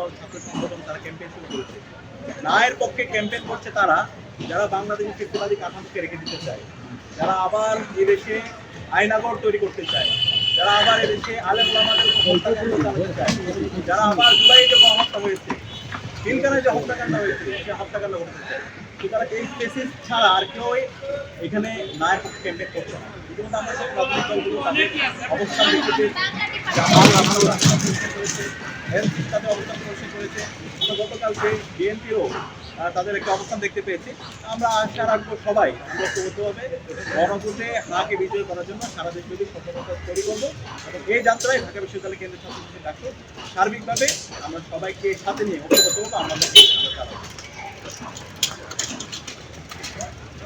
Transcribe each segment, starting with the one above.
দল ছাত্র সংগঠন তারা ক্যাম্পেইন শুরু করেছে। ন্যায়ের পক্ষে ক্যাম্পেইন করছে তারা যারা বাংলাদেশি ফিরতিবাদী কাঠামোকে রেখে দিতে চায়, যারা আবার এদেশে আইনাগর তৈরি করতে চায়, যারা আবার এদেশে আলেম ওলামাদের উপর হত্যাকাণ্ড চালাতে চায়, যারা আবার জুলাইয়ে যে গণহত্যা হয়েছে, দিনকালে যে হত্যাকাণ্ড হয়েছে সে হত্যাকাণ্ড করতে চায়। সুতরাং এই কেসেস ছাড়া আর কেউ এখানে ন্যায়ের পক্ষে ক্যাম্পেইন করছে না। ইতিমধ্যে আমরা সব রাজনৈতিক দলগুলো তাদের অবস্থান দেখতে পেয়েছি, জামাল করেছে, এনসিপি তাদের অবস্থান প্রদর্শন করেছে। গতকালকে বিএনপিও তাদের একটা অবস্থান দেখতে পেয়েছি। আমরা আশা রাখবো সবাই ঐক্যবদ্ধভাবে গণভোটে হাকে বিজয় করার জন্য সারা দেশব্যাপী সচেতনতা তৈরি করবো এবং এই যাত্রায় ঢাকা বিশ্ববিদ্যালয় কেন্দ্রীয় ছাত্রছাত্রী ডাকসু সার্বিকভাবে আমরা সবাইকে সাথে নিয়ে ঐক্যবদ্ধ হবো। আমাদের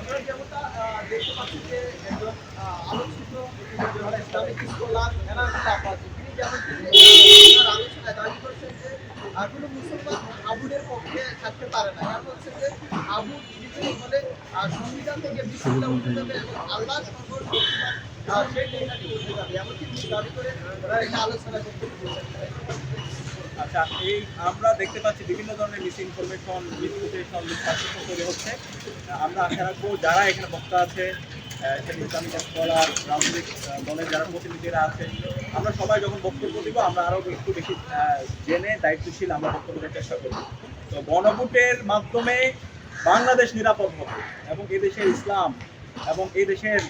আমরা যেমনটা দেখতে পাচ্ছি যে একজন আলোচিত ইসলামিক স্কলার এনামুল আব্বাস তিনি যেমন আলোচনায় দাবি করছেন যে কোনো মুসলমান আবুদের পক্ষে থাকতে পারে না। কারণ হচ্ছে যে আবু বিজয়ী হলে সংবিধান থেকে বিশ্ববিদ্যালয় উঠে যাবে এবং আল্লাহ সর্বশক্তিমান সেই লেখাটি উঠে যাবে, এমনকি দাবি করে এটা আলোচনা করতে বলছেন। আচ্ছা, এই আমরা দেখতে পাচ্ছি বিভিন্ন ধরনের মিস ইনফরমেশন, মিসইনফরমেশন, মিসপারসেপশন তৈরি হচ্ছে। আমরা আশা রাখবো যারা এখানে বক্তা আছে, ইসলামিক স্কলার, রাজনৈতিক দলের যারা প্রতিনিধিরা আছে, আমরা সবাই যখন বক্তব্য দিব আমরা আরও একটু বেশি জেনে দায়িত্বশীল আমরা বক্তব্য দেওয়ার চেষ্টা করব। তো গণভোটের মাধ্যমে বাংলাদেশ নিরাপদ হবে এবং এদেশের ইসলাম এবং এই দেশের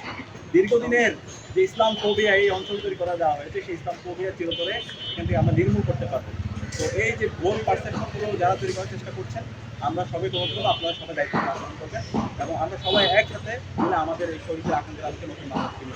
দীর্ঘদিনের যে ইসলাম ফোবিয়া এই অঞ্চল তৈরি করা দেওয়া হয়েছে সেই ইসলাম ফোবিয়া চিরতরে এখান থেকে আমরা নির্মূল করতে পারবো। তো এই যে ভুল পারসেপশনগুলো যারা তৈরি করার চেষ্টা করছেন আমরা সবাই অনুরোধ করবো আপনারা সবাই দায়িত্ব পালন করবেন এবং আমরা সবাই একসাথে মিলে আমাদের এই শরীরের আকাঙ্ক্ষার আলোকে নতুন মানুষ কিনে